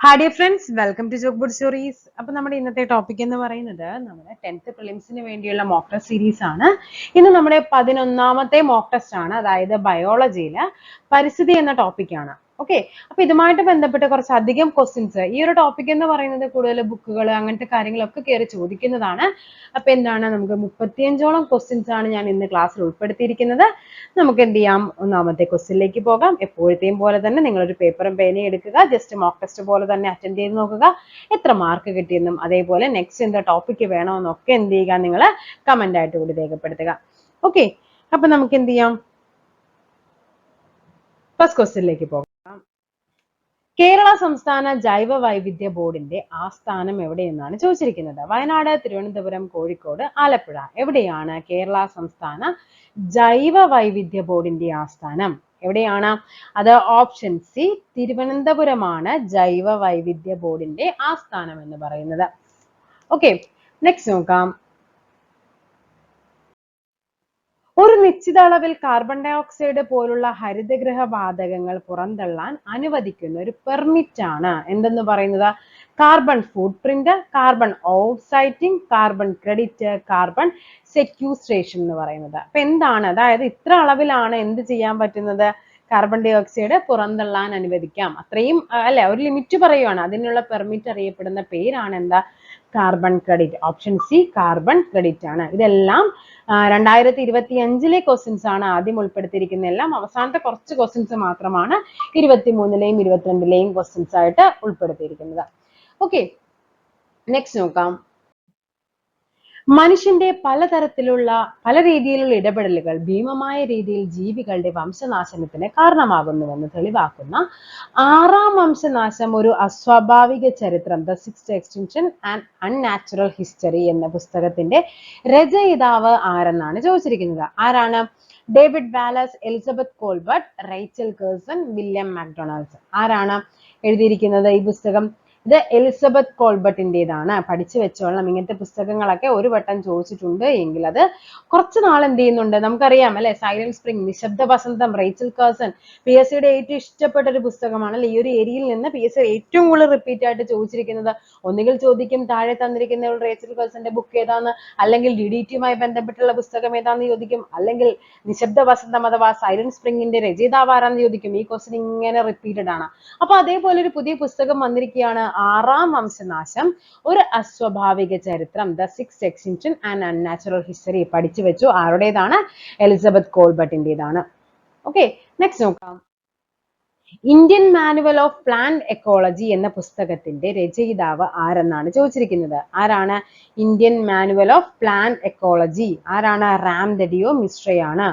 Hi dear friends, welcome to joke bud stories. അപ്പൊ നമ്മുടെ ഇന്നത്തെ ടോപ്പിക് എന്ന് പറയുന്നത് നമ്മുടെ 10th പ്രിലിംസിന് വേണ്ടിയുള്ള മോക്ക് ടെസ്റ്റ് സീരീസ് ആണ്. ഇന്ന് നമ്മുടെ 11ാമത്തെ മോക്ക് ടെസ്റ്റ് ആണ്, അതായത് ബയോളജിയിലെ പരിസ്ഥിതി എന്ന ടോപ്പിക്കാണ്. ഓക്കെ, അപ്പൊ ഇതുമായിട്ട് ബന്ധപ്പെട്ട് കുറച്ചധികം ക്വസ്റ്റ്യൻസ് ഈ ഒരു ടോപ്പിക് എന്ന് പറയുന്നത് കൂടുതൽ ബുക്കുകൾ അങ്ങനത്തെ കാര്യങ്ങളൊക്കെ കയറി ചോദിക്കുന്നതാണ്. അപ്പൊ എന്താണ്, നമുക്ക് 35ഓളം ക്വസ്റ്റ്യൻസ് ആണ് ഞാൻ ഇന്ന് ക്ലാസ്സിൽ ഉൾപ്പെടുത്തിയിരിക്കുന്നത്. നമുക്ക് എന്ത് ചെയ്യാം, ഒന്നാമത്തെ ക്വസ്റ്റ്യനിലേക്ക് പോകാം. എപ്പോഴത്തെയും പോലെ തന്നെ നിങ്ങളൊരു പേപ്പറും പേനയും എടുക്കുക, ജസ്റ്റ് മോക്ക് ടെസ്റ്റ് പോലെ തന്നെ അറ്റൻഡ് ചെയ്ത് നോക്കുക. എത്ര മാർക്ക് കിട്ടിയെന്നും അതേപോലെ നെക്സ്റ്റ് എന്താ ടോപ്പിക്ക് വേണമെന്നൊക്കെ എന്ത് ചെയ്യുക, നിങ്ങൾ കമന്റ് ആയിട്ട് കൂടി രേഖപ്പെടുത്തുക. ഓക്കെ, അപ്പൊ നമുക്ക് എന്ത് ചെയ്യാം, ഫസ്റ്റ് ക്വസ്റ്റ്യനിലേക്ക് പോകാം. കേരള സംസ്ഥാന ജൈവ വൈവിധ്യ ബോർഡിന്റെ ആസ്ഥാനം എവിടെയെന്നാണ് ചോദിച്ചിരിക്കുന്നത്. വയനാട്, തിരുവനന്തപുരം, കോഴിക്കോട്, ആലപ്പുഴ. എവിടെയാണ് കേരള സംസ്ഥാന ജൈവ വൈവിധ്യ ബോർഡിന്റെ ആസ്ഥാനം? എവിടെയാണ്? അത് ഓപ്ഷൻ സി, തിരുവനന്തപുരമാണ് ജൈവ വൈവിധ്യ ബോർഡിന്റെ ആസ്ഥാനം എന്ന് പറയുന്നത്. ഓക്കെ, നെക്സ്റ്റ് നോക്കാം. ഒരു നിശ്ചിത അളവിൽ കാർബൺ ഡൈ ഓക്സൈഡ് പോലുള്ള ഹരിതഗൃഹ വാതകങ്ങൾ പുറന്തള്ളാൻ അനുവദിക്കുന്ന ഒരു പെർമിറ്റ് ആണ് എന്തെന്ന് പറയുന്നത്? Carbon footprint, carbon offsetting, carbon credit, carbon sequestration എന്ന് പറയുന്നത്. അപ്പൊ എന്താണ്, അതായത് ഇത്ര അളവിലാണ് എന്ത് ചെയ്യാൻ പറ്റുന്നത്, കാർബൺ ഡൈ ഓക്സൈഡ് പുറന്തള്ളാൻ അനുവദിക്കാം, അത്രയും അല്ലെ, ഒരു ലിമിറ്റ് പറയുവാണ്. അതിനുള്ള പെർമിറ്റ് അറിയപ്പെടുന്ന പേരാണ് എന്താ? Carbon credit. Option C, carbon credit ആണ്. ഇതെല്ലാം 2025 ക്വസ്റ്റ്യൻസ് ആണ് ആദ്യം ഉൾപ്പെടുത്തിയിരിക്കുന്ന. എല്ലാം അവസാനത്തെ കുറച്ച് ക്വസ്റ്റ്യൻസ് മാത്രമാണ് 23ലെയും 22ലെയും ക്വസ്റ്റ്യൻസ് ആയിട്ട് ഉൾപ്പെടുത്തിയിരിക്കുന്നത്. ഓക്കെ, നെക്സ്റ്റ് നോക്കാം. മനുഷ്യന്റെ പല രീതിയിലുള്ള ഇടപെടലുകൾ ഭീമമായ രീതിയിൽ ജീവികളുടെ വംശനാശനത്തിന് കാരണമാകുന്നുവെന്ന് തെളിവാക്കുന്ന 6ാം വംശനാശം ഒരു അസ്വാഭാവിക ചരിത്രം, the sixth extinction and unnatural history എന്ന പുസ്തകത്തിന്റെ രചയിതാവ് ആരെന്നാണ് ചോദിച്ചിരിക്കുന്നത്. ആരാണ്? David Wallace, Elizabeth കോൾബർട്ട്, Rachel Carson, William McDonald's. ആരാണ് എഴുതിയിരിക്കുന്നത് ഈ പുസ്തകം? ഇത് എലിസബത്ത് കോൾബർട്ടിൻ്റെതാണ്. പഠിച്ചു വെച്ചോളണം. ഇങ്ങനത്തെ പുസ്തകങ്ങളൊക്കെ ഒരു വട്ടം ചോദിച്ചിട്ടുണ്ട് എങ്കിൽ അത് കുറച്ച് നാൾ എന്ത് ചെയ്യുന്നുണ്ട്, നമുക്കറിയാം അല്ലെ. സൈലന്റ് സ്പ്രിംഗ്, നിശബ്ദ വസന്തം, റേച്ചൽ കേഴ്സൺ PSCയുടെ ഏറ്റവും ഇഷ്ടപ്പെട്ട ഒരു പുസ്തകമാണ് അല്ലെ. ഈ ഒരു ഏരിയയിൽ നിന്ന് PSC ഏറ്റവും കൂടുതൽ റിപ്പീറ്റ് ആയിട്ട് ചോദിച്ചിരിക്കുന്നത് ഒന്നുകിൽ ചോദിക്കും താഴെ തന്നിരിക്കുന്ന റേച്ചൽ കേഴ്സന്റെ ബുക്ക് ഏതാന്ന്, അല്ലെങ്കിൽ DDTയുമായി ബന്ധപ്പെട്ടുള്ള പുസ്തകം ഏതാന്ന് ചോദിക്കും, അല്ലെങ്കിൽ നിശബ്ദ വസന്തം അഥവാ സൈലന്റ് സ്പ്രിംഗിന്റെ രചയിതാവ് ആരാന്ന് ചോദിക്കും. ഈ ക്വസ്റ്റ്യൻ ഇങ്ങനെ റിപ്പീറ്റഡ് ആണ്. അപ്പൊ അതേപോലെ ഒരു പുതിയ പുസ്തകം വന്നിരിക്കുകയാണ്, 6ാം വംശനാശം ഒരു അസ്വാഭാവിക ചരിത്രം, the sixth extinction and unnatural history. പഠിച്ചു വെച്ചു. ആരുടേതാണ്? എലിസബത്ത് കോൾബർട്ടിൻ്റെതാണ്. ഓക്കെ, നെക്സ്റ്റ് നോക്കാം. Indian manual of plant ecology എന്ന പുസ്തകത്തിന്റെ രചയിതാവ് ആരെന്നാണ് ചോദിച്ചിരിക്കുന്നത്. ആരാണ്? Indian manual of plant ecology ആരാണ്? റാംഡിയോ മിശ്രയാണ്.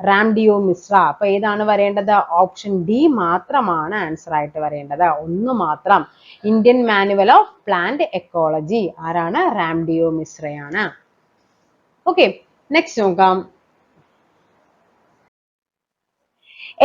റാംഡിയോ മിശ്ര. അപ്പൊ ഏതാണ് വരേണ്ടത്? ഓപ്ഷൻ ഡി മാത്രമാണ് ആൻസർ ആയിട്ട് വരേണ്ടത്. ഒന്ന് മാത്രം. Indian manual of plant ecology ആരാണ്? റാംഡിയോ മിശ്രയാണ്. ഓക്കെ, നെക്സ്റ്റ് നോക്കാം.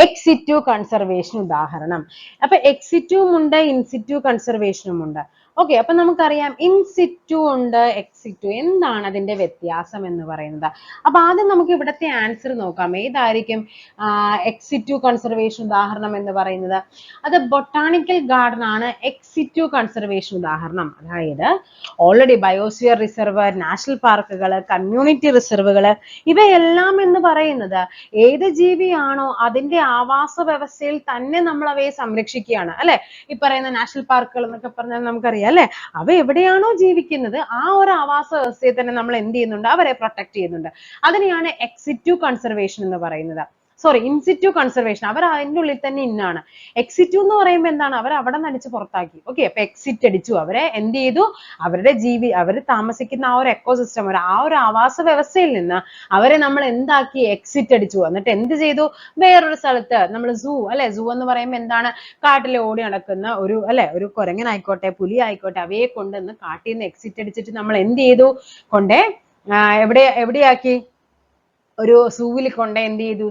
എക്സിറ്റു കൺസർവേഷൻ ഉദാഹരണം. അപ്പൊ എക്സിറ്റും ഉണ്ട്, ഇൻസിറ്റു കൺസർവേഷനും ഉണ്ട്. ഓക്കെ, അപ്പൊ നമുക്കറിയാം ഇൻസിറ്റു ഉണ്ട്, എക്സിറ്റു. എന്താണ് അതിന്റെ വ്യത്യാസം എന്ന് പറയുന്നത്? അപ്പൊ ആദ്യം നമുക്ക് ഇവിടത്തെ ആൻസർ നോക്കാം. ഏതായിരിക്കും എക്സിറ്റു കൺസർവേഷൻ ഉദാഹരണം എന്ന് പറയുന്നത്? അത് ബൊട്ടാണിക്കൽ ഗാർഡൻ ആണ് എക്സിറ്റു കൺസർവേഷൻ ഉദാഹരണം. അതായത് ഓൾറെഡി ബയോസ്ഫിയർ റിസർവ്, നാഷണൽ പാർക്കുകൾ, കമ്മ്യൂണിറ്റി റിസർവുകൾ, ഇവയെല്ലാം എന്ന് പറയുന്നത് ഏത് ജീവിയാണോ അതിന്റെ ആവാസ വ്യവസ്ഥയിൽ തന്നെ നമ്മൾ അവയെ സംരക്ഷിക്കുകയാണ് അല്ലെ. ഈ പറയുന്ന നാഷണൽ പാർക്കുകൾ എന്നൊക്കെ പറഞ്ഞാൽ നമുക്കറിയാം അല്ലെ, അവ എവിടെയാണോ ജീവിക്കുന്നത് ആ ഒരു ആവാസ വ്യവസ്ഥയെ തന്നെ നമ്മൾ എന്ത് ചെയ്യുന്നുണ്ട്, അവരെ പ്രൊട്ടക്ട് ചെയ്യുന്നുണ്ട്. അതിനെയാണ് എക്സിറ്റു കൺസർവേഷൻ എന്ന് പറയുന്നത്. Sorry, in situ conservation. അവർ അതിൻ്റെ ഉള്ളിൽ തന്നെ ഇന്നാണ്. എക്സിറ്റു എന്ന് പറയുമ്പോൾ എന്താണ്, അവർ അവിടെ നിന്ന് അടിച്ച് പുറത്താക്കി. ഓക്കെ, അപ്പൊ എക്സിറ്റ് അടിച്ചു. അവരെ എന്ത് ചെയ്തു, അവർ താമസിക്കുന്ന ആ ഒരു എക്കോസിസ്റ്റം, ആ ഒരു ആവാസ വ്യവസ്ഥയിൽ നിന്ന് അവരെ നമ്മൾ എന്താക്കി, എക്സിറ്റ് അടിച്ചു. എന്നിട്ട് എന്ത് ചെയ്തു, വേറൊരു സ്ഥലത്ത് നമ്മൾ സൂ അല്ലെ. സൂ എന്ന് പറയുമ്പോൾ എന്താണ്, കാട്ടിൽ ഓടി നടക്കുന്ന ഒരു അല്ലെ, ഒരു കുരങ്ങനായിക്കോട്ടെ പുലി ആയിക്കോട്ടെ, അവയെ കൊണ്ടുവന്ന് കാട്ടിൽ നിന്ന് എക്സിറ്റ് അടിച്ചിട്ട് നമ്മൾ എന്ത് ചെയ്തു, കൊണ്ടേ എവിടെയാക്കി, ഒരു സൂവിൽ കൊണ്ട് എന്ത് ചെയ്തു,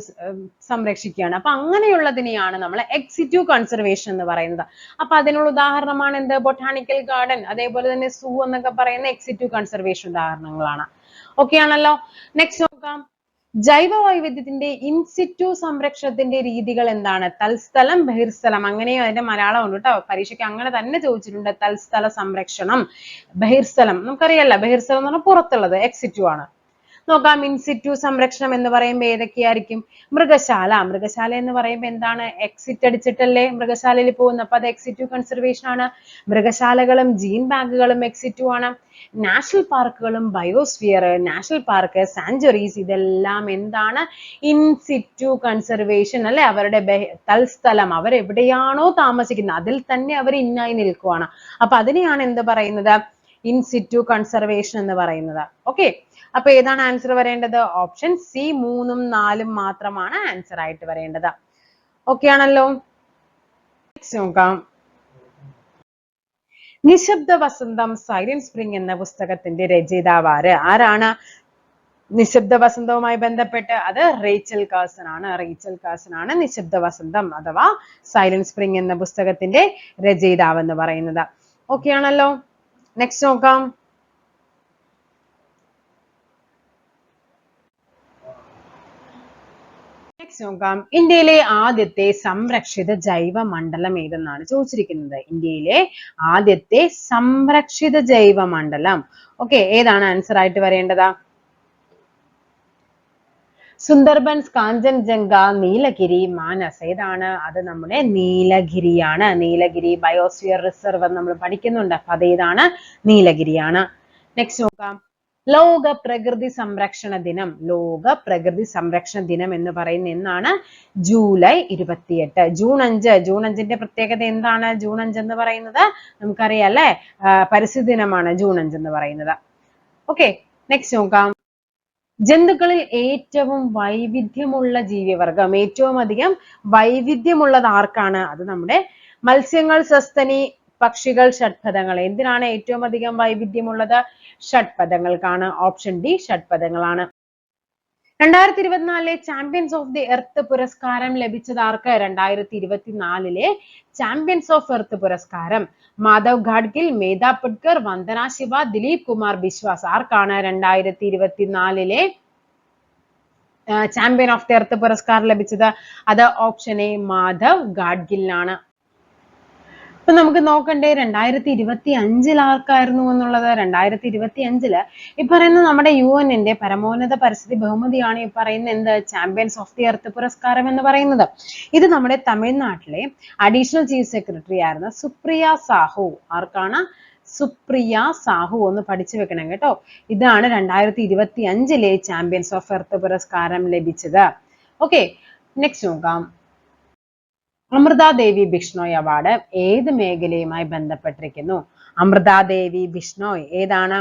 സംരക്ഷിക്കുകയാണ്. അപ്പൊ അങ്ങനെയുള്ളതിനെയാണ് നമ്മൾ എക്സിറ്റു കൺസർവേഷൻ എന്ന് പറയുന്നത്. അപ്പൊ അതിനുള്ള ഉദാഹരണമാണ് എന്ത്, ബൊട്ടാണിക്കൽ ഗാർഡൻ, അതേപോലെ തന്നെ സൂ എന്നൊക്കെ പറയുന്ന എക്സിറ്റു കൺസർവേഷൻ ഉദാഹരണങ്ങളാണ്. ഓക്കെ ആണല്ലോ. നെക്സ്റ്റ് നോക്കാം. ജൈവ വൈവിധ്യത്തിന്റെ ഇൻസിറ്റു സംരക്ഷണത്തിന്റെ രീതികൾ എന്താണ്? തൽസ്ഥലം, ബഹിർസ്ഥലം, അങ്ങനെയും അതിന്റെ മലയാളം ഉണ്ട് കേട്ടോ. പരീക്ഷയ്ക്ക് അങ്ങനെ തന്നെ ചോദിച്ചിട്ടുണ്ട്. തൽസ്ഥല സംരക്ഷണം, ബഹിർസ്ഥലം. നമുക്കറിയാലോ, ബഹിർസ്ഥലം എന്ന് പറഞ്ഞാൽ പുറത്തുള്ളത്, എക്സിറ്റു ആണ്. നോക്കാം, ഇൻസിറ്റു സംരക്ഷണം എന്ന് പറയുമ്പോൾ ഏതൊക്കെയായിരിക്കും? മൃഗശാല. മൃഗശാല എന്ന് പറയുമ്പോൾ എന്താണ്? എക്സിറ്റ് അടിച്ചിട്ടല്ലേ മൃഗശാലയിൽ പോകുന്നത്. അപ്പൊ അത് എക്സിറ്റു കൺസർവേഷൻ ആണ്. മൃഗശാലകളും ജീൻ ബാങ്കുകളും എക്സിറ്റു ആണ്. നാഷണൽ പാർക്കുകളും ബയോസ്ഫിയർ, നാഷണൽ പാർക്ക്, സാഞ്ചുറീസ്, ഇതെല്ലാം എന്താണ്? ഇൻസിറ്റു കൺസർവേഷൻ അല്ലെ. അവരുടെ തൽസ്ഥലം, അവരെവിടെയാണോ താമസിക്കുന്നത് അതിൽ തന്നെ അവർ ഇന്നായി നിൽക്കുവാണ്. അപ്പൊ അതിനെയാണ് എന്ത് പറയുന്നത്? ഇൻസിറ്റു കൺസർവേഷൻ എന്ന് പറയുന്നത്. ഓക്കെ, അപ്പൊ ഏതാണ് ആൻസർ വരേണ്ടത്? ഓപ്ഷൻ സി 3ഉം 4ഉം മാത്രമാണ് ആൻസർ ആയിട്ട് വരേണ്ടത്. ഓക്കെ ആണല്ലോ. നോക്കാം, നിശബ്ദ വസന്തം സൈലന്റ് സ്പ്രിംഗ് എന്ന പുസ്തകത്തിന്റെ രചയിതാവ് ആരാണ്? നിശബ്ദ വസന്തവുമായി ബന്ധപ്പെട്ട് അത് റേച്ചൽ കാഴ്സൺ ആണ്. റേച്ചൽ കാഴ്സൺ ആണ് നിശബ്ദ വസന്തം അഥവാ സൈലന്റ് സ്പ്രിംഗ് എന്ന പുസ്തകത്തിന്റെ രചയിതാവ് എന്ന് പറയുന്നത്. ഓക്കെ ആണല്ലോ. നെക്സ്റ്റ് നോക്കാം, ഇന്ത്യയിലെ ആദ്യത്തെ സംരക്ഷിത ജൈവ മണ്ഡലം ഏതെന്നാണ് ചോദിച്ചിരിക്കുന്നത്. ഇന്ത്യയിലെ ആദ്യത്തെ സംരക്ഷിത ജൈവ മണ്ഡലം. ഓക്കെ, ഏതാണ് ആൻസർ ആയിട്ട് വരേണ്ടത്? സുന്ദർബൻസ്, കാഞ്ചൻജംഗ, നീലഗിരി, മാനസ്, ഏതാണ്? അത് നമ്മുടെ നീലഗിരിയാണ്. നീലഗിരി ബയോസ്ഫിയർ റിസർവ് നമ്മൾ പഠിക്കുന്നുണ്ട്. അപ്പൊ അതേതാണ്? നീലഗിരിയാണ്. നെക്സ്റ്റ് നോക്കാം, ലോക പ്രകൃതി സംരക്ഷണ ദിനം. ലോക പ്രകൃതി സംരക്ഷണ ദിനം എന്ന് പറയുന്ന എന്നാണ്? ജൂലൈ 28. ജൂൺ 5. ജൂൺ 5ന്റെ പ്രത്യേകത എന്താണ്? ജൂൺ 5 എന്ന് പറയുന്നത് നമുക്കറിയാം അല്ലെ, പരിസ്ഥിതി ദിനമാണ് ജൂൺ 5 എന്ന് പറയുന്നത്. ഓക്കെ, നെക്സ്റ്റ് നോക്കാം, ജന്തുക്കളിൽ ഏറ്റവും വൈവിധ്യമുള്ള ജീവിവർഗം. ഏറ്റവും അധികം വൈവിധ്യമുള്ളത് ആർക്കാണ്? അത് നമ്മുടെ മത്സ്യങ്ങൾ, സസ്തനി, പക്ഷികൾ, ഷഡ്പദങ്ങൾ. എന്തിനാണ് ഏറ്റവും അധികം വൈവിധ്യമുള്ളത്? ഷഡ്പദങ്ങൾക്കാണ്. ഓപ്ഷൻ ഡി ഷഡ്പദങ്ങളാണ്. 2024 ചാമ്പ്യൻസ് ഓഫ് ദി എർത്ത് പുരസ്കാരം ലഭിച്ചത് ആർക്ക്? 2024 ചാമ്പ്യൻസ് ഓഫ് എർത്ത് പുരസ്കാരം മാധവ് ഗാഡ്ഗിൽ, മേധാ പട്കർ, വന്ദന ശിവ, ദിലീപ് കുമാർ ബിശ്വാസ്. ആർക്കാണ് 2024 ചാമ്പ്യൻ ഓഫ് ദി എർത്ത് പുരസ്കാരം ലഭിച്ചത്? അത് ഓപ്ഷൻ എ മാധവ് ഗാഡ്ഗിലാണ്. അപ്പൊ നമുക്ക് നോക്കണ്ടേ 2025 ആർക്കായിരുന്നു എന്നുള്ളത്. 2025 ഈ പറയുന്ന നമ്മുടെ UN-ന്റെ പരമോന്നത പരിസ്ഥിതി ബഹുമതിയാണ് ഈ പറയുന്ന എന്ത്? ചാമ്പ്യൻസ് ഓഫ് ദി എർത്ത് പുരസ്കാരം എന്ന് പറയുന്നത്. ഇത് നമ്മുടെ തമിഴ്നാട്ടിലെ അഡീഷണൽ ചീഫ് സെക്രട്ടറി ആയിരുന്ന സുപ്രിയ സാഹു. ആർക്കാണ്? സുപ്രിയ സാഹു. ഒന്ന് പഠിച്ചു വെക്കണം കേട്ടോ. ഇതാണ് 2025 ചാമ്പ്യൻസ് ഓഫ് എർത്ത് പുരസ്കാരം ലഭിച്ചത്. ഓക്കെ, നെക്സ്റ്റ് നോക്കാം, അമൃത ദേവി ബിഷ്ണോയ് അവാർഡ് ഏത് മേഖലയുമായി ബന്ധപ്പെട്ടിരിക്കുന്നു? അമൃത ദേവി ബിഷ്ണോയ് ഏതാണ്?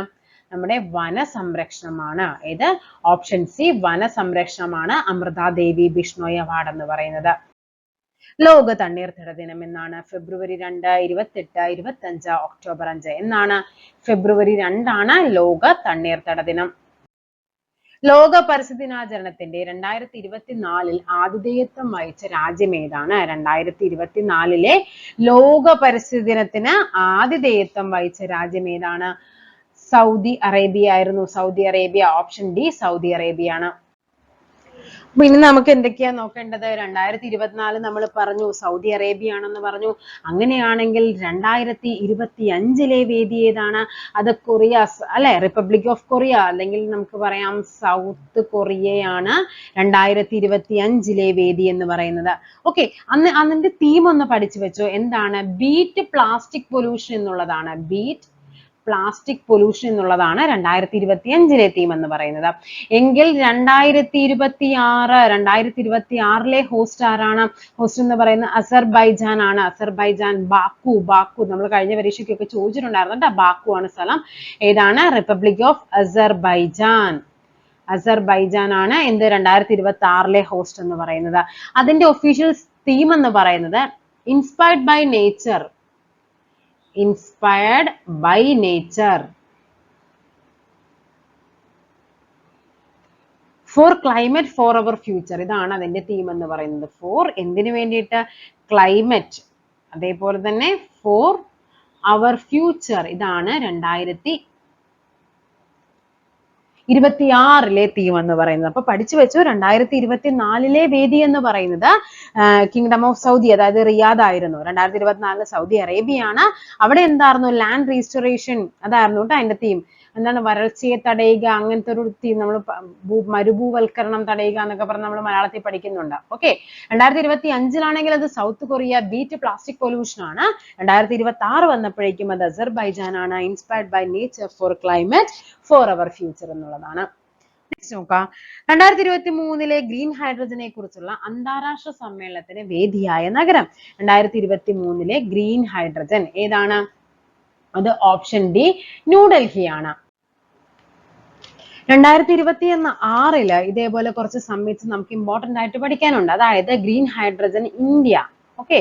നമ്മുടെ വനസംരക്ഷണമാണ്. ഏത്? ഓപ്ഷൻ സി വനസംരക്ഷണമാണ് അമൃത ദേവി ബിഷ്ണോയ് അവാർഡ് എന്ന് പറയുന്നത്. ലോക തണ്ണീർത്തട ദിനം എന്നാണ്? ഫെബ്രുവരി 2, 28, 25, ഒക്ടോബർ 5. എന്നാണ്? ഫെബ്രുവരി 2 ആണ് ലോക തണ്ണീർത്തട ദിനം. ലോക പരിസ്ഥിതി ദിനാചരണത്തിന്റെ 2024 ആതിഥേയത്വം വഹിച്ച രാജ്യം ഏതാണ്? 2024 ലോക പരിസ്ഥിതി ദിനത്തിന് ആതിഥേയത്വം വഹിച്ച രാജ്യം ഏതാണ്? സൗദി അറേബ്യ ആയിരുന്നു. Saudi Arabia. Option D Saudi Arabia ആണ്. പിന്നെ നമുക്ക് എന്തൊക്കെയാ നോക്കേണ്ടത്? 2024 നമ്മൾ പറഞ്ഞു സൗദി അറേബ്യ ആണെന്ന് പറഞ്ഞു. അങ്ങനെയാണെങ്കിൽ 2025 വേദി ഏതാണ്? അത് കൊറിയ അല്ലെ, റിപ്പബ്ലിക് ഓഫ് കൊറിയ, അല്ലെങ്കിൽ നമുക്ക് പറയാം സൗത്ത് കൊറിയയാണ് 2025 വേദി എന്ന് പറയുന്നത്. ഓക്കെ, അതിന്റെ തീം ഒന്ന് പഠിച്ചു വെച്ചോ. എന്താണ്? ബീറ്റ് പ്ലാസ്റ്റിക് പൊല്യൂഷൻ എന്നുള്ളതാണ്. ബീറ്റ് പ്ലാസ്റ്റിക് പൊല്യൂഷൻ എന്നുള്ളതാണ് 2025 തീം എന്ന് പറയുന്നത്. എങ്കിൽ 2026 ഹോസ്റ്റ് ആരാണ്? ഹോസ്റ്റ് എന്ന് പറയുന്നത് അസർബൈജാൻ ആണ്. അസർബൈജാൻ, ബാക്കു നമ്മൾ കഴിഞ്ഞ പരീക്ഷയ്ക്കൊക്കെ ചോദിച്ചിട്ടുണ്ടായിരുന്നു കേട്ടോ. ബാക്കു ആണ് സ്ഥലം. ഏതാണ്? Republic of Azerbaijan. അസർബൈജാൻ ആണ് എന്ത്? 2026 ഹോസ്റ്റ് എന്ന് പറയുന്നത്. അതിന്റെ ഒഫീഷ്യൽ തീം എന്ന് പറയുന്നത് inspired by nature. Inspired by nature for climate for our future. ഇതാണ് അതിന്റെ തീം എന്ന് പറയുന്നത്. ഫോർ എന്തിനു വേണ്ടിയിട്ട്? ക്ലൈമറ്റ്. അതേപോലെ തന്നെ ഫോർ അവർ ഫ്യൂച്ചർ. ഇതാണ് 2026 തീം എന്ന് പറയുന്നത്. അപ്പൊ പഠിച്ചു വെച്ചു. 2024 വേദി എന്ന് പറയുന്നത് കിങ്ഡം ഓഫ് സൗദി, അതായത് റിയാദ് ആയിരുന്നു. 2024 സൗദി അറേബ്യയാണ്. അവിടെ എന്തായിരുന്നു? ലാൻഡ് റീസ്റ്റോറേഷൻ, അതായിരുന്നു കേട്ടോ അതിന്റെ തീം. എന്താണ്? വരൾച്ചയെ തടയുക, അങ്ങനത്തെ ഒരു തീം. നമ്മൾ മരുഭൂവൽക്കരണം തടയുക എന്നൊക്കെ പറഞ്ഞ് നമ്മൾ മലയാളത്തിൽ പഠിക്കുന്നുണ്ട്. ഓക്കെ. 2025 അത് South Korea, beat plastic pollution ആണ്. 2026 വന്നപ്പോഴേക്കും അത് അസർബൈജാൻ ആണ്. Inspired by nature for climate for our future എന്നുള്ളതാണ്. നെക്സ്റ്റ് നോക്കാം. 2023 ഗ്രീൻ ഹൈഡ്രജനെ കുറിച്ചുള്ള അന്താരാഷ്ട്ര സമ്മേളനത്തിന് വേദിയായ നഗരം. 2023 ഗ്രീൻ ഹൈഡ്രജൻ ഏതാണ്? അത് ഓപ്ഷൻ ഡി ന്യൂഡൽഹിയാണ്. 2026 ഇതേപോലെ കുറച്ച് സമ്മിറ്റ്സ് നമുക്ക് ഇമ്പോർട്ടന്റ് ആയിട്ട് പഠിക്കാനുണ്ട്. അതായത് ഗ്രീൻ ഹൈഡ്രജൻ ഇന്ത്യ. ഓക്കെ.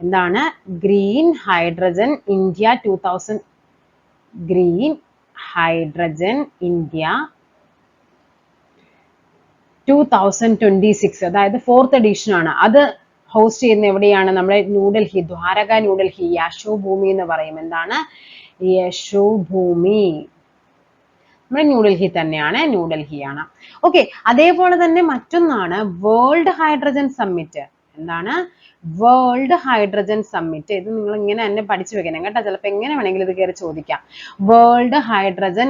എന്താണ്? Green hydrogen India 2000 green hydrogen India 2026, അതായത് 4th എഡിഷൻ ആണ്. അത് ഹോസ്റ്റ് ചെയ്യുന്ന എവിടെയാണ്? നമ്മുടെ ന്യൂഡൽഹി, ദ്വാരക ന്യൂഡൽഹി, യശോഭൂമി എന്ന് പറയും. എന്താണ്? യശോഭൂമി നമ്മുടെ ന്യൂഡൽഹി തന്നെയാണ്, ന്യൂഡൽഹിയാണ്. ഓക്കെ. അതേപോലെ തന്നെ മറ്റൊന്നാണ് വേൾഡ് ഹൈഡ്രജൻ സമ്മിറ്റ്. എന്താണ്? World hydrogen summit. ഇത് നിങ്ങൾ ഇങ്ങനെ തന്നെ പഠിച്ചു വെക്കണം കേട്ടോ. ചിലപ്പോൾ എങ്ങനെ വേണമെങ്കിലും ഇത് കയറി ചോദിക്കാം. വേൾഡ് ഹൈഡ്രജൻ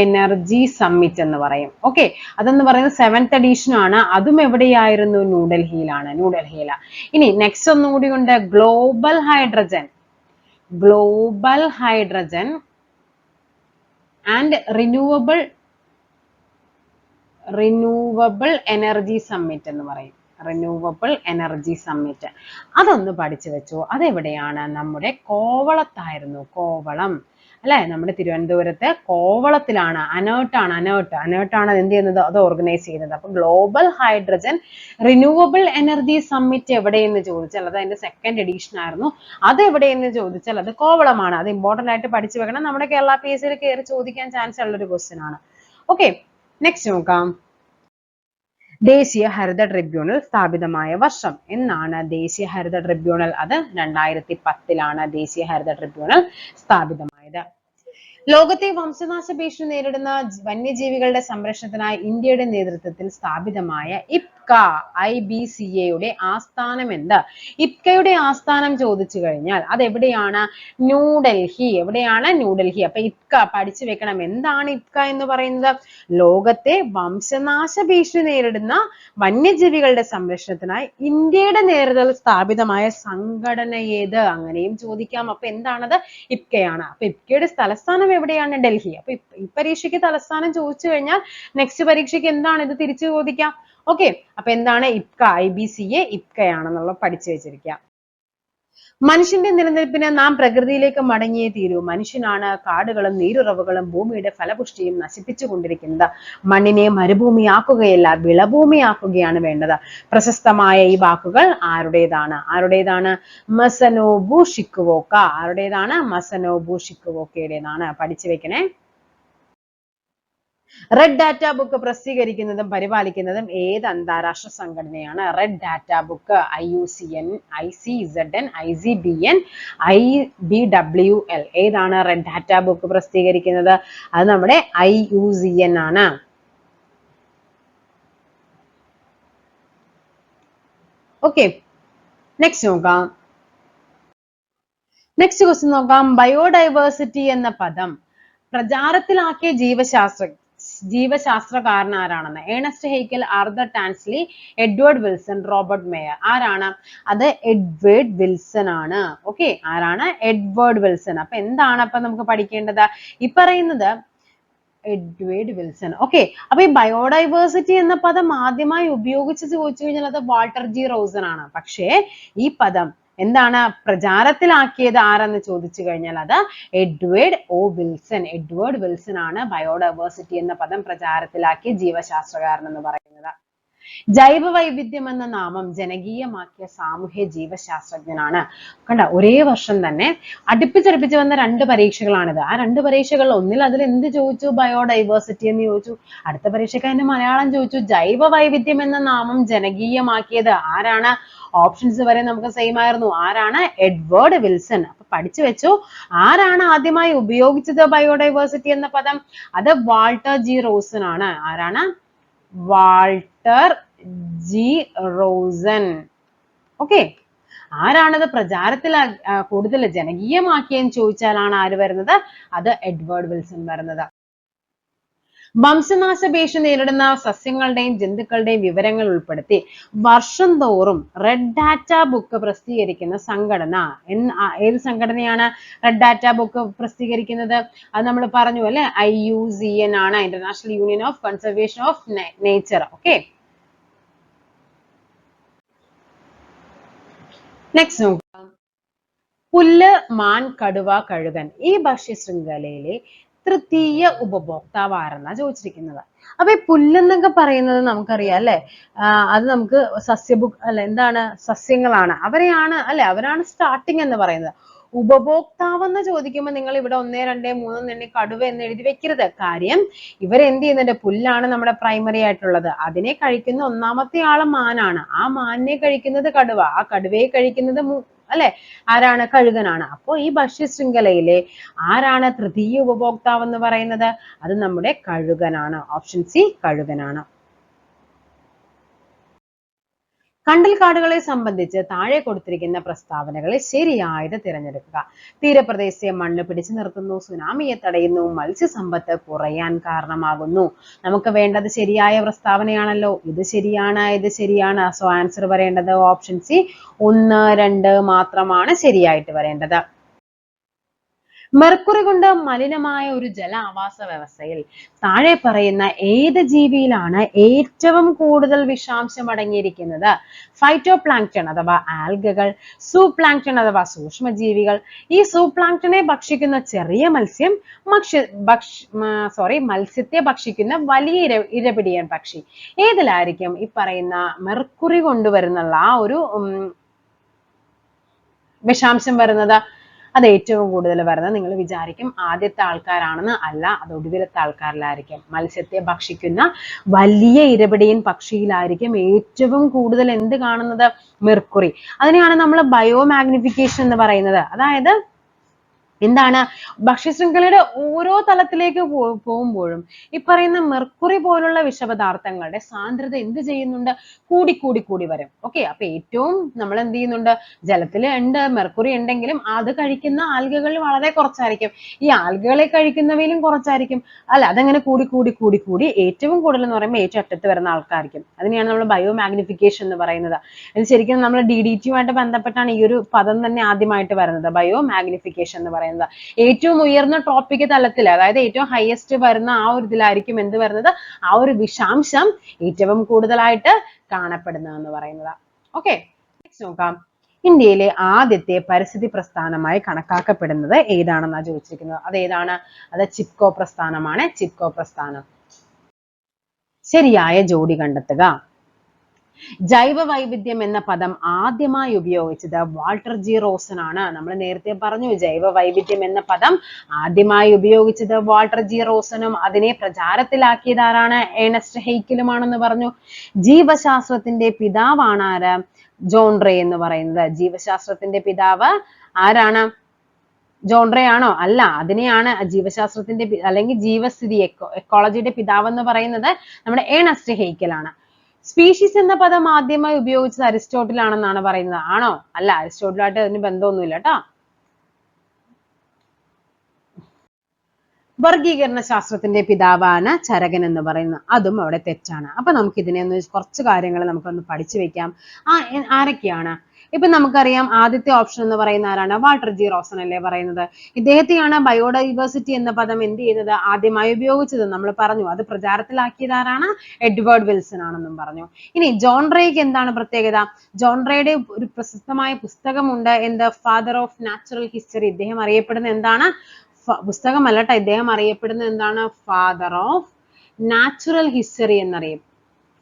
എനർജി സമ്മിറ്റ് എന്ന് പറയും. ഓക്കെ. അതെന്ന് പറയുന്നത് 7th എഡിഷൻ ആണ്. അതും എവിടെയായിരുന്നു? ന്യൂഡൽഹിയിലാണ്. ഇനി നെക്സ്റ്റ് ഒന്നും കൂടി ഉണ്ട്. Global hydrogen and renewable energy summit എന്ന് പറയും. റിന്യൂവബിൾ എനർജി സമ്മിറ്റ് അതൊന്ന് പഠിച്ചു വെച്ചു. അതെവിടെയാണ്? നമ്മുടെ കോവളത്തായിരുന്നു. കോവളം അല്ലെ? നമ്മുടെ തിരുവനന്തപുരത്ത് കോവളത്തിലാണ്. അനേർട്ടാണ് എന്ത് ചെയ്യുന്നത്? അത് ഓർഗനൈസ് ചെയ്യുന്നത്. അപ്പൊ global hydrogen renewable energy summit എവിടെയെന്ന് ചോദിച്ചാൽ അത് അതിന്റെ 2nd എഡിഷൻ ആയിരുന്നു. അത് എവിടെയെന്ന് ചോദിച്ചാൽ അത് കോവളമാണ്. അത് ഇമ്പോർട്ടന്റ് ആയിട്ട് പഠിച്ചു വെക്കണം. നമ്മുടെ കേരള PSC കയറി ചോദിക്കാൻ ചാൻസ് ഉള്ള ഒരു ക്വസ്റ്റ്യൻ ആണ്. ഓക്കെ. നെക്സ്റ്റ് നോക്കാം. ദേശീയ ഹരിത ട്രിബ്യൂണൽ സ്ഥാപിതമായ വർഷം എന്നാണ്? ദേശീയ ഹരിത ട്രിബ്യൂണൽ അത് 2010 ദേശീയ ഹരിത ട്രിബ്യൂണൽ സ്ഥാപിതമായത്. ലോകത്തെ വംശനാശ ഭീഷണി നേരിടുന്ന വന്യജീവികളുടെ സംരക്ഷണത്തിനായി ഇന്ത്യയുടെ നേതൃത്വത്തിൽ സ്ഥാപിതമായ IBCA ആസ്ഥാനം എന്ത്? ഇപ്കയുടെ ആസ്ഥാനം ചോദിച്ചു കഴിഞ്ഞാൽ അത് എവിടെയാണ്? ന്യൂഡൽഹി. എവിടെയാണ്? ന്യൂഡൽഹി. അപ്പൊ ഇപ്ക പഠിച്ചു വെക്കണം. എന്താണ് ഇപ്ക എന്ന് പറയുന്നത്? ലോകത്തെ വംശനാശ ഭീഷണി നേരിടുന്ന വന്യജീവികളുടെ സംരക്ഷണത്തിനായി ഇന്ത്യയുടെ നേതൃത്വത്തിൽ സ്ഥാപിതമായ സംഘടന ഏത്? അങ്ങനെയും ചോദിക്കാം. അപ്പൊ എന്താണത്? ഇപ്കയാണ്. അപ്പൊ ഇപ്കയുടെ തലസ്ഥാനം എവിടെയാണ്? ഡൽഹി. അപ്പൊ ഈ പരീക്ഷയ്ക്ക് തലസ്ഥാനം ചോദിച്ചു കഴിഞ്ഞാൽ നെക്സ്റ്റ് പരീക്ഷയ്ക്ക് എന്താണ് ഇത് തിരിച്ചു ചോദിക്കാം. ഓക്കെ. അപ്പൊ എന്താണ്? ഇപ്ക, IBCA ഇപ്കയാണെന്നുള്ള പഠിച്ചു വെച്ചിരിക്കുക. മനുഷ്യന്റെ നിലനിൽപ്പിന് നാം പ്രകൃതിയിലേക്ക് മടങ്ങിയേ തീരൂ. മനുഷ്യനാണ് കാടുകളും നീരുറവുകളും ഭൂമിയുടെ ഫലപുഷ്ടിയും നശിപ്പിച്ചുകൊണ്ടിരിക്കുന്നത്. മണ്ണിനെ മരുഭൂമിയാക്കുകയല്ല, വിളഭൂമിയാക്കുകയാണ് വേണ്ടത്. പ്രശസ്തമായ ഈ വാക്കുകൾ ആരുടേതാണ്? Masanobu Fukuoka. മസനോബു ഷിക്കുവോക്കയുടേതാണ്. പഠിച്ചു വെക്കണേ. റെഡ് ഡാറ്റ ബുക്ക് പ്രസിദ്ധീകരിക്കുന്നതും പരിപാലിക്കുന്നതും ഏത് അന്താരാഷ്ട്ര സംഘടനയാണ്? Red data book IUCN, ICZN, ICBN, IBWL. ഏതാണ് റെഡ് ഡാറ്റ ബുക്ക് പ്രസിദ്ധീകരിക്കുന്നത്? അത് നമ്മുടെ IUCN ആണ്. ഓക്കെ. നെക്സ്റ്റ് നോക്കാം. നെക്സ്റ്റ് ക്വസ്റ്റ്യൻ നോക്കാം. ബയോഡൈവേഴ്സിറ്റി എന്ന പദം പ്രചാരത്തിലാക്കിയ ജീവശാസ്ത്രകാരൻ ആരാണെന്ന്? Ernst Haeckel, Arthur Tansley, Edward Wilson, Robert Mayr. ആരാണ്? അത് എഡ്വേർഡ് വിൽസൺ ആണ്. ഓക്കെ. Edward Wilson. അപ്പൊ എന്താണ് അപ്പൊ നമുക്ക് പഠിക്കേണ്ടത്? ഈ പറയുന്നത് എഡ്വേർഡ് വിൽസൺ. ഓക്കെ. അപ്പൊ ഈ ബയോഡൈവേഴ്സിറ്റി എന്ന പദം ആദ്യമായി ഉപയോഗിച്ച് ചോദിച്ചു കഴിഞ്ഞാൽ അത് വാൾട്ടർ ജി റോസൻ ആണ്. പക്ഷേ ഈ പദം എന്താണ് പ്രചാരത്തിലാക്കിയത് ആരെന്ന് ചോദിച്ചു കഴിഞ്ഞാൽ അത് എഡ്വേർഡ് വിൽസൺ ആണ് ബയോഡൈവേഴ്സിറ്റി എന്ന പദം പ്രചാരത്തിലാക്കിയ ജീവശാസ്ത്രകാരൻ എന്ന് പറയുന്നത്. ജൈവ വൈവിധ്യം എന്ന നാമം ജനകീയമാക്കിയ സാമൂഹ്യ ജീവശാസ്ത്രജ്ഞനാണ്. കണ്ട, ഒരേ വർഷം തന്നെ അടുപ്പിച്ചടുപ്പിച്ച് വന്ന 2 പരീക്ഷകളാണിത്. ആ 2 പരീക്ഷകളിൽ ഒന്നിൽ അതിൽ എന്ത് ചോദിച്ചു? ബയോഡൈവേഴ്സിറ്റി എന്ന് ചോദിച്ചു. അടുത്ത പരീക്ഷയ്ക്ക് അതിന്റെ മലയാളം ചോദിച്ചു. ജൈവ വൈവിധ്യം എന്ന നാമം ജനകീയമാക്കിയത് ആരാണ്? ഓപ്ഷൻസ് വരെ നമുക്ക് സെയിം ആയിരുന്നു. ആരാണ്? Edward Wilson. അപ്പൊ പഠിച്ചു വെച്ചു. ആരാണ് ആദ്യമായി ഉപയോഗിച്ചത് ബയോഡൈവേഴ്സിറ്റി എന്ന പദം? അത് വാൾട്ടർ ജി റോസൻ ആണ്. ആരാണ്? Walter G Rosan. ഓക്കെ, ആരാണത് പ്രചാരത്തിൽ കൂടുതൽ ജനകീയമാക്കിയെന്ന് ചോദിച്ചാലാണ് ആര് വരുന്നത്? അത് എഡ്വേർഡ് വിൽസൺ വരുന്നത്. വംശനാശ ഭീഷണി നേരിടുന്ന സസ്യങ്ങളുടെയും ജന്തുക്കളുടെയും വിവരങ്ങൾ ഉൾപ്പെടുത്തി വർഷം തോറും റെഡ് ഡാറ്റ ബുക്ക് പ്രസിദ്ധീകരിക്കുന്ന സംഘടന ഏത് സംഘടനയാണ് റെഡ് ഡാറ്റ ബുക്ക് പ്രസിദ്ധീകരിക്കുന്നത്? അത് നമ്മൾ പറഞ്ഞു അല്ലെ, IUCN ആണ്, international union of conservation of nature. Okay, next നോക്കാം. പുല്ല്, മാൻ, കടുവ, കഴുകൻ ഈ ഭക്ഷ്യ ശൃംഖലയിലെ തൃതീയ ഉപഭോക്താവ് ആരെന്നാ ചോദിച്ചിരിക്കുന്നത്. അപ്പൊ ഈ പുല്ലെന്നൊക്കെ പറയുന്നത് നമുക്കറിയാം അല്ലെ, അത് നമുക്ക് അല്ല എന്താണ്, സസ്യങ്ങളാണ്, അവരാണ് സ്റ്റാർട്ടിങ് എന്ന് പറയുന്നത്. ഉപഭോക്താവ് എന്ന് ചോദിക്കുമ്പോൾ നിങ്ങൾ ഇവിടെ 1, 2, 3 എണ്ണി കടുവ എന്ന് എഴുതി വെക്കരുത്. കാര്യം ഇവരെന്ത് ചെയ്യുന്നുണ്ട്? പുല്ലാണ് നമ്മുടെ പ്രൈമറി ആയിട്ടുള്ളത്. അതിനെ കഴിക്കുന്ന ഒന്നാമത്തെ ആള് മാനാണ്. ആ മാനിനെ കഴിക്കുന്നത് കടുവ, ആ കടുവയെ കഴിക്കുന്നത് അല്ലെ ആരാണ്? കഴുകനാണ്. അപ്പോൾ ഈ ഭക്ഷ്യ ശൃംഖലയിലെ ആരാണ് തൃതീയ ഉപഭോക്താവ് എന്ന് പറയുന്നത്? അത് നമ്മുടെ കഴുകനാണ്. Option C, കഴുകനാണ്. കണ്ടൽക്കാടുകളെ സംബന്ധിച്ച് താഴെ കൊടുത്തിരിക്കുന്ന പ്രസ്താവനകളെ ശരിയായത് തിരഞ്ഞെടുക്കുക. തീരപ്രദേശത്തെ മണ്ണ് പിടിച്ചു നിർത്തുന്നു, സുനാമിയെ തടയുന്നു, മത്സ്യസമ്പത്ത് കുറയാൻ കാരണമാകുന്നു. നമുക്ക് വേണ്ടത് ശരിയായ പ്രസ്താവനയാണല്ലോ. ഇത് ശരിയാണ്. സോ ആൻസർ വരേണ്ടത് ഓപ്ഷൻ സി 1, 2 മാത്രമാണ് ശരിയായിട്ട് വരേണ്ടത്. മെർക്കുറി കൊണ്ട് മലിനമായ ഒരു ജല ആവാസ വ്യവസ്ഥയിൽ താഴെ പറയുന്ന ഏത് ജീവിയിലാണ് ഏറ്റവും കൂടുതൽ വിഷാംശം അടങ്ങിയിരിക്കുന്നത്? ഫൈറ്റോപ്ലാങ്ക്ടൺ അഥവാ ആൽഗകൾ, സൂപ്ലാങ്ക്ടൺ അഥവാ സൂക്ഷ്മജീവികൾ. ഈ സൂപ്ലാങ്ക്ടനെ ഭക്ഷിക്കുന്ന ചെറിയ മത്സ്യം, മത്സ്യത്തെ ഭക്ഷിക്കുന്ന വലിയ ഇരപിടിയൻ പക്ഷി. ഏതിലായിരിക്കും ഈ പറയുന്ന മെർക്കുറി കൊണ്ടുവരുന്നുള്ള ആ ഒരു വിഷാംശം വരുന്നത്? അത് ഏറ്റവും കൂടുതൽ വരുന്നത് നിങ്ങൾ വിചാരിക്കും ആദ്യത്തെ ആൾക്കാരാണെന്ന്. അല്ല, അത് ഒടുവിലത്തെ ആൾക്കാരിലായിരിക്കും. മത്സ്യത്തെ ഭക്ഷിക്കുന്ന വലിയ ഇരപിടിയൻ പക്ഷിയിലായിരിക്കും ഏറ്റവും കൂടുതൽ എന്ത് കാണുന്നത്? മെർക്കുറി. അതിനെയാണ് നമ്മൾ ബയോമാഗ്നിഫിക്കേഷൻ എന്ന് പറയുന്നത്. അതായത് എന്താണ്? ഭക്ഷ്യശൃംഖലയുടെ ഓരോ തലത്തിലേക്ക് പോകുമ്പോഴും ഈ പറയുന്ന മെർക്കുറി പോലുള്ള വിഷപദാർത്ഥങ്ങളുടെ സാന്ദ്രത എന്ത് ചെയ്യുന്നുണ്ട്? കൂടി വരും. ഓക്കെ, അപ്പൊ ഏറ്റവും നമ്മൾ എന്ത് ചെയ്യുന്നുണ്ട്? ജലത്തിൽ ഉണ്ട് മെർക്കുറി ഉണ്ടെങ്കിലും അത് കഴിക്കുന്ന ആൽഗകൾ വളരെ കുറച്ചായിരിക്കും. ഈ ആൽഗകളെ കഴിക്കുന്നവയിലും കുറച്ചായിരിക്കും. അല്ല, അതങ്ങനെ കൂടി ഏറ്റവും കൂടുതൽ എന്ന് പറയുമ്പോൾ ഏറ്റവും അറ്റത്ത് വരുന്ന ആൾക്കാർക്കും. അതിനെയാണ് നമ്മൾ ബയോമാഗ്നിഫിക്കേഷൻ എന്ന് പറയുന്നത്. ഇത് ശരിക്കും നമ്മൾ DDT-യുമായിട്ട് ബന്ധപ്പെട്ടാണ് ഈ ഒരു പദം തന്നെ ആദ്യമായിട്ട് വരുന്നത്, ബയോമാഗ്നിഫിക്കേഷൻ എന്ന് പറയുന്നത്. ഏറ്റവും ഉയർന്ന ട്രോപ്പിക് തലത്തിൽ, അതായത് ഏറ്റവും ഹയസ്റ്റ് വരുന്ന ആ ഒരു ഇതിലായിരിക്കും എന്ത് വരുന്നത്? ആ ഒരു വിഷാംശം ഏറ്റവും കൂടുതലായിട്ട് കാണപ്പെടുന്നതെന്ന് പറയുന്നത്. ഓക്കെ, നെക്സ്റ്റ് നോക്കാം. ഇന്ത്യയിലെ ആദ്യത്തെ പരിസ്ഥിതി പ്രസ്ഥാനമായി കണക്കാക്കപ്പെടുന്നത് ഏതാണെന്നാ ചോദിച്ചിരിക്കുന്നത്. അതേതാണ്? അത് ചിപ്കോ പ്രസ്ഥാനമാണ്. ചിപ്കോ പ്രസ്ഥാനം. ശരിയായ ജോഡി കണ്ടെത്തുക. ജൈവ വൈവിധ്യം എന്ന പദം ആദ്യമായി ഉപയോഗിച്ചത് വാൾട്ടർ ജി റോസൻ ആണ്. നമ്മൾ നേരത്തെ പറഞ്ഞു ജൈവ വൈവിധ്യം എന്ന പദം ആദ്യമായി ഉപയോഗിച്ചത് വാൾട്ടർ ജി റോസനും അതിനെ പ്രചാരത്തിലാക്കിയത് ആരാണ്? ഏണസ്റ്റ് ഹെയ്ക്കലുമാണെന്ന് പറഞ്ഞു. ജീവശാസ്ത്രത്തിന്റെ പിതാവാണ് ആര്? ജോൺ റേ എന്ന് പറയുന്നത്. ജീവശാസ്ത്രത്തിന്റെ പിതാവ് ആരാണ്? ജോൺ റേ ആണോ? അല്ല, അതിനെയാണ് ജീവശാസ്ത്രത്തിന്റെ അല്ലെങ്കിൽ ജീവസ്ഥിതി എക്കോളജിയുടെ പിതാവ് എന്ന് പറയുന്നത് നമ്മുടെ ഏണസ്റ്റ് ഹെയ്ക്കലാണ്. സ്പീഷീസ് എന്ന പദം ആദ്യമായി ഉപയോഗിച്ചത് അരിസ്റ്റോട്ടിൽ ആണെന്നാണ് പറയുന്നത്. ആണോ? അല്ല, അരിസ്റ്റോട്ടിലായിട്ട് അതിന് ബന്ധമൊന്നുമില്ല കേട്ടോ. വർഗീകരണ ശാസ്ത്രത്തിന്റെ പിതാവാണ് ചരകൻ എന്ന് പറയുന്നത്. അതും അവിടെ തെറ്റാണ്. അപ്പൊ നമുക്ക് ഇതിനെ ഒന്ന് കുറച്ച് കാര്യങ്ങൾ നമുക്കൊന്ന് പഠിച്ചു വെക്കാം. ആരൊക്കെയാണ്? ഇപ്പൊ നമുക്കറിയാം ആദ്യത്തെ ഓപ്ഷൻ എന്ന് പറയുന്ന ആരാണ്? വാൾട്ടർ ജി റോസൻ അല്ലേ പറയുന്നത്. ഇദ്ദേഹത്തെയാണ് ബയോഡൈവേഴ്സിറ്റി എന്ന പദം എന്ത് ചെയ്യുന്നത്? ആദ്യമായി ഉപയോഗിച്ചത്. നമ്മൾ പറഞ്ഞു അത് പ്രചാരത്തിലാക്കിയത് ആരാണ്? എഡ്വേർഡ് വിൽസൺ ആണെന്നും പറഞ്ഞു. ഇനി ജോൺ റേക്ക് എന്താണ് പ്രത്യേകത? ജോൺ റേയുടെ ഒരു പ്രശസ്തമായ പുസ്തകമുണ്ട്, എന്ത്? Father of natural history. ഇദ്ദേഹം അറിയപ്പെടുന്ന എന്താണ്? പുസ്തകമല്ലട്ടോ, ഇദ്ദേഹം അറിയപ്പെടുന്നത് എന്താണ്? ഫാദർ ഓഫ് നാച്ചുറൽ ഹിസ്റ്ററി എന്നറിയപ്പെടും.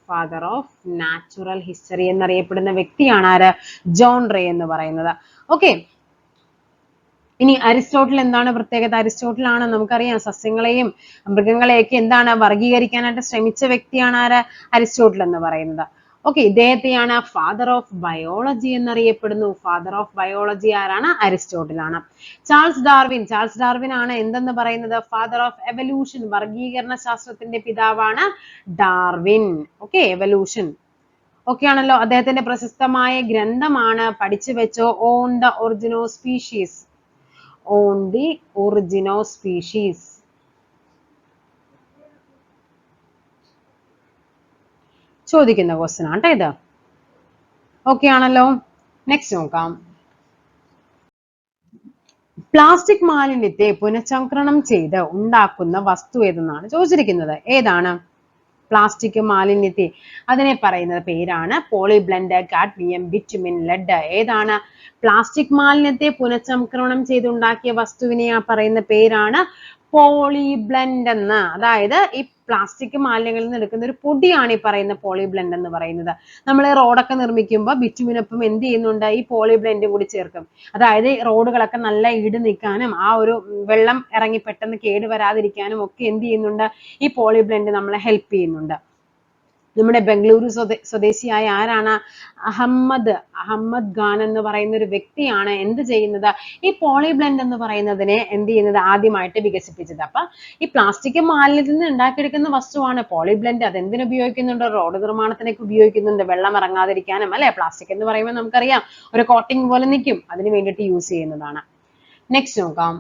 ഫാദർ ഓഫ് നാച്ചുറൽ ഹിസ്റ്ററി എന്നറിയപ്പെടുന്ന വ്യക്തിയാണ് ആര്? ജോൺ റേ എന്ന് പറയുന്നത്. ഓക്കെ, ഇനി അരിസ്റ്റോട്ടിൽ എന്താണ് പ്രത്യേകത? അരിസ്റ്റോട്ടിൽ ആണ് നമുക്കറിയാം സസ്യങ്ങളെയും മൃഗങ്ങളെയൊക്കെ എന്താണ് വർഗീകരിക്കാനായിട്ട് ശ്രമിച്ച വ്യക്തിയാണ് ആര്? അരിസ്റ്റോട്ടിൽ എന്ന് പറയുന്നത്. ഓക്കെ, ഇദ്ദേഹത്തെയാണ് ഫാദർ ഓഫ് ബയോളജി എന്നറിയപ്പെടുന്നു. ഫാദർ ഓഫ് ബയോളജി ആരാണ്? അരിസ്റ്റോട്ടിൽ ആണ്. ചാൾസ് ഡാർവിൻ ആണ് എന്തെന്ന് പറയുന്നത്? ഫാദർ ഓഫ് എവല്യൂഷൻ, വർഗീകരണ ശാസ്ത്രത്തിന്റെ പിതാവാണ് ഡാർവിൻ. ഓക്കെ, എവല്യൂഷൻ ഓക്കെ ആണല്ലോ. അദ്ദേഹത്തിന്റെ പ്രശസ്തമായ ഗ്രന്ഥമാണ്, പഠിച്ചു വെച്ചോ, on the origin of species. On the origin of species. ചോദിക്കുന്ന ക്വസ്റ്റ്യൻ ആണ് ഇത്. ഓക്കെ ആണല്ലോ. നെക്സ്റ്റ് നോക്കാം. പ്ലാസ്റ്റിക് മാലിന്യത്തെ പുനഃചംക്രണം ചെയ്ത് ഉണ്ടാക്കുന്ന വസ്തു ഏതെന്നാണ് ചോദിച്ചിരിക്കുന്നത്. ഏതാണ് പ്ലാസ്റ്റിക് മാലിന്യത്തെ? അതിനെ പറയുന്ന പേരാണ് പോളിബ്ലെൻഡ്, കാഡ്മിയം, ബിറ്റുമിൻ, ലെഡ്. ഏതാണ് പ്ലാസ്റ്റിക് മാലിന്യത്തെ പുനഃചംക്രമണം ചെയ്തുണ്ടാക്കിയ വസ്തുവിനെ പറയുന്ന പേരാണ് പോളിബ്ലെൻഡ് എന്ന്. അതായത് ഈ പ്ലാസ്റ്റിക് മാലിന്യങ്ങളിൽ നിന്ന് എടുക്കുന്ന ഒരു പൊടിയാണ് ഈ പറയുന്ന പോളിബ്ലെൻഡ് എന്ന് പറയുന്നത്. നമ്മൾ റോഡൊക്കെ നിർമ്മിക്കുമ്പോൾ ബിറ്റുമിനൊപ്പം എന്ത് ചെയ്യുന്നുണ്ട്? ഈ പോളിബ്ലെൻഡും കൂടി ചേർക്കും. അതായത് റോഡുകളൊക്കെ നല്ല ഈട് നിൽക്കാനും ആ ഒരു വെള്ളം ഇറങ്ങി പെട്ടെന്ന് കേടുവരാതിരിക്കാനും ഒക്കെ എന്ത് ചെയ്യുന്നുണ്ട്? ഈ പോളിബ്ലെൻഡ് നമ്മളെ ഹെൽപ്പ് ചെയ്യുന്നുണ്ട്. നമ്മുടെ ബംഗളൂരു സ്വദേശിയായ ആരാണ്? അഹമ്മദ് ഖാൻ എന്ന് പറയുന്ന ഒരു വ്യക്തിയാണ് എന്ത് ചെയ്യുന്നത്? ഈ പോളിബ്ലെൻഡ് എന്ന് പറയുന്നതിനെ എന്ത് ചെയ്യുന്നത്? ആദ്യമായിട്ട് വികസിപ്പിച്ചത്. അപ്പൊ ഈ പ്ലാസ്റ്റിക് മാലിന്യത്തിൽ നിന്ന് ഉണ്ടാക്കിയെടുക്കുന്ന വസ്തുവാണ് പോളിബ്ലെൻഡ്. അത് എന്തിനു ഉപയോഗിക്കുന്നുണ്ട്? റോഡ് നിർമ്മാണത്തിനൊക്കെ ഉപയോഗിക്കുന്നുണ്ട്, വെള്ളം ഇറങ്ങാതിരിക്കാനും അല്ലെ. പ്ലാസ്റ്റിക് എന്ന് പറയുമ്പോൾ നമുക്കറിയാം ഒരു കോട്ടിംഗ് പോലെ നിൽക്കും, അതിന് വേണ്ടിയിട്ട് യൂസ് ചെയ്യുന്നതാണ്. നെക്സ്റ്റ് നോക്കാം.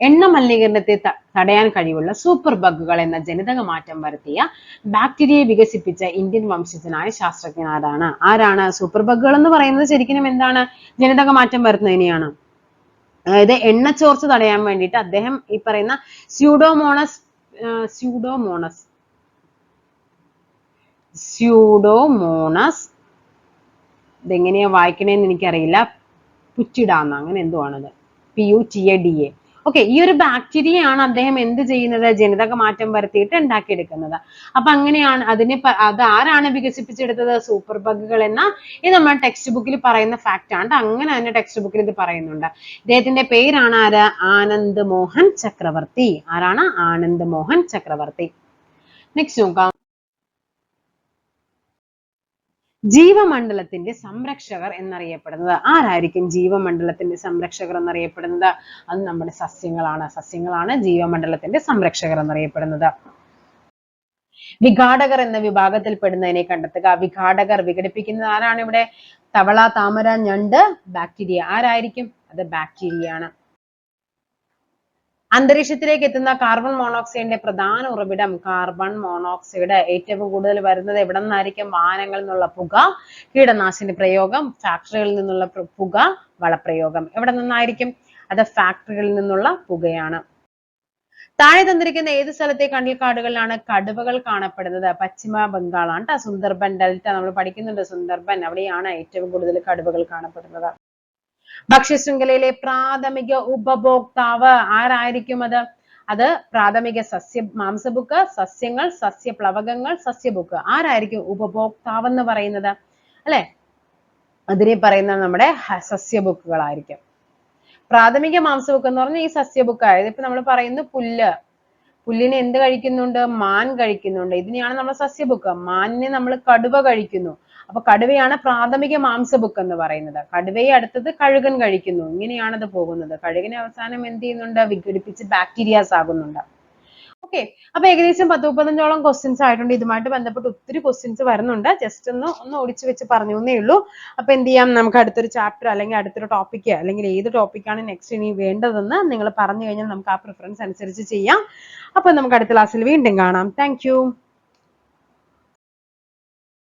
എണ്ണ മലിനീകരണത്തെ തടയാൻ കഴിവുള്ള സൂപ്പർ ബഗുകൾ എന്ന ജനിതക മാറ്റം വരുത്തിയ ബാക്ടീരിയയെ വികസിപ്പിച്ച ഇന്ത്യൻ വംശജനായ ശാസ്ത്രജ്ഞൻ ആരാണ്? സൂപ്പർ ബഗുകൾ എന്ന് പറയുന്നത് ശരിക്കും എന്താണ്? ജനിതക മാറ്റം വരുത്തുന്നതിനെയാണ്. അതായത് എണ്ണ ചോർച്ച തടയാൻ വേണ്ടിയിട്ട് അദ്ദേഹം ഈ പറയുന്ന സ്യൂഡോമോണസ് ഇതെങ്ങനെയാ വായിക്കണേന്ന് എനിക്കറിയില്ല. പുറ്റിഡാന്ന് അങ്ങനെ എന്തോ ആണത്. PUTADA. ഓക്കെ, ഈ ഒരു ബാക്ടീരിയ ആണ് അദ്ദേഹം എന്ത് ചെയ്യുന്നത്? ജനിതക മാറ്റം വരുത്തിയിട്ട് ഉണ്ടാക്കിയെടുക്കുന്നത്. അപ്പൊ അങ്ങനെയാണ് അത് ആരാണ് വികസിപ്പിച്ചെടുത്തത്? സൂപ്പർ ബഗുകൾ എന്ന ഇത് നമ്മുടെ ടെക്സ്റ്റ് ബുക്കിൽ പറയുന്ന ഫാക്ട് ആണ്. അങ്ങനെ തന്നെ ടെക്സ്റ്റ് ബുക്കിൽ ഇത് പറയുന്നുണ്ട്. ഇദ്ദേഹത്തിന്റെ പേരാണ് ആര്? ആനന്ദ് മോഹൻ ചക്രവർത്തി. ആരാണ്? ആനന്ദ് മോഹൻ ചക്രവർത്തി. നെക്സ്റ്റ് നോക്കാം. ജീവമണ്ഡലത്തിന്റെ സംരക്ഷകർ എന്നറിയപ്പെടുന്നത് ആരായിരിക്കും? ജീവമണ്ഡലത്തിന്റെ സംരക്ഷകർ എന്നറിയപ്പെടുന്നത് അത് നമ്മുടെ സസ്യങ്ങളാണ് ജീവമണ്ഡലത്തിന്റെ സംരക്ഷകർ എന്നറിയപ്പെടുന്നത്. വിഘാടകർ എന്ന വിഭാഗത്തിൽ പെടുന്നതിനെ കണ്ടെത്തുക. വിഘാടകർ വിഘടിപ്പിക്കുന്നത് ആരാണ് ഇവിടെ? തവള, താമര, ഞണ്ട്, ബാക്ടീരിയ. ആരായിരിക്കും? അത് ബാക്ടീരിയ ആണ്. അന്തരീക്ഷത്തിലേക്ക് എത്തുന്ന കാർബൺ മോണോക്സൈഡിന്റെ പ്രധാന ഉറവിടം കാർബൺ മോണോക്സൈഡ് ഏറ്റവും കൂടുതൽ വരുന്നത് എവിടെ നിന്നായിരിക്കും? വാഹനങ്ങളിൽ നിന്നുള്ള പുക, കീടനാശിനി പ്രയോഗം, ഫാക്ടറികളിൽ നിന്നുള്ള പുക, വളപ്രയോഗം. എവിടെ നിന്നായിരിക്കും? അത് ഫാക്ടറികളിൽ നിന്നുള്ള പുകയാണ്. താഴെ തന്നിരിക്കുന്ന ഏത് സ്ഥലത്തെ കണ്ടൽക്കാടുകളിലാണ് കടുവകൾ കാണപ്പെടുന്നത്? പശ്ചിമ ബംഗാളാണ്. സുന്ദർബൻ ഡെൽറ്റ നമ്മൾ പഠിക്കുന്നുണ്ട്. സുന്ദർബൻ അവിടെയാണ് ഏറ്റവും കൂടുതൽ കടുവകൾ കാണപ്പെടുന്നത്. ഭക്ഷ്യശൃംഖലയിലെ പ്രാഥമിക ഉപഭോക്താവ് ആരായിരിക്കും? അത് പ്രാഥമിക മാംസബുക്ക്, സസ്യങ്ങൾ, സസ്യപ്ലവകങ്ങൾ, സസ്യബുക്ക്. ആരായിരിക്കും ഉപഭോക്താവ് എന്ന് പറയുന്നത്? അല്ലെ, അതിനെ പറയുന്നത് നമ്മുടെ സസ്യബുക്കുകളായിരിക്കും. പ്രാഥമിക മാംസബുക്ക് എന്ന് പറഞ്ഞാൽ ഈ സസ്യബുക്ക് ആയത്. ഇപ്പൊ നമ്മൾ പറയുന്നു പുല്ലിനെ എന്ത് കഴിക്കുന്നുണ്ട്? മാൻ കഴിക്കുന്നുണ്ട്. ഇതിനെയാണ് നമ്മൾ സസ്യബുക്ക്. മാനിനെ നമ്മൾ കടുവ കഴിക്കുന്നു. അപ്പൊ കടുവയാണ് പ്രാഥമിക മാംസബുക്ക് എന്ന് പറയുന്നത്. കടുവയെ അടുത്തത് കഴുകൻ കഴിക്കുന്നു. ഇങ്ങനെയാണത് പോകുന്നത്. കഴുകനെ അവസാനം എന്ത് ചെയ്യുന്നുണ്ട്? വിഘടിപ്പിച്ച് ബാക്ടീരിയാസ് ആകുന്നുണ്ട്. ഓക്കെ, അപ്പൊ ഏകദേശം 10-35ഓളം ക്വസ്റ്റ്യൻസ് ആയിട്ടുണ്ട്. ഇതുമായിട്ട് ബന്ധപ്പെട്ട് ഒത്തിരി ക്വസ്റ്റ്യൻസ് വരുന്നുണ്ട്. ജസ്റ്റ് ഒന്ന് ഓടിച്ചു വെച്ച് പറഞ്ഞേ ഉള്ളൂ. അപ്പൊ എന്ത് ചെയ്യാം, നമുക്ക് അടുത്തൊരു ചാപ്റ്റർ അല്ലെങ്കിൽ അടുത്തൊരു ടോപ്പിക്ക് അല്ലെങ്കിൽ ഏത് ടോപ്പിക്കാണ് നെക്സ്റ്റ് ഇനി വേണ്ടതെന്ന് നിങ്ങൾ പറഞ്ഞു കഴിഞ്ഞാൽ നമുക്ക് ആ പ്രിഫറൻസ് അനുസരിച്ച് ചെയ്യാം. അപ്പൊ നമുക്ക് അടുത്ത ക്ലാസ്സിൽ വീണ്ടും കാണാം. Thank you.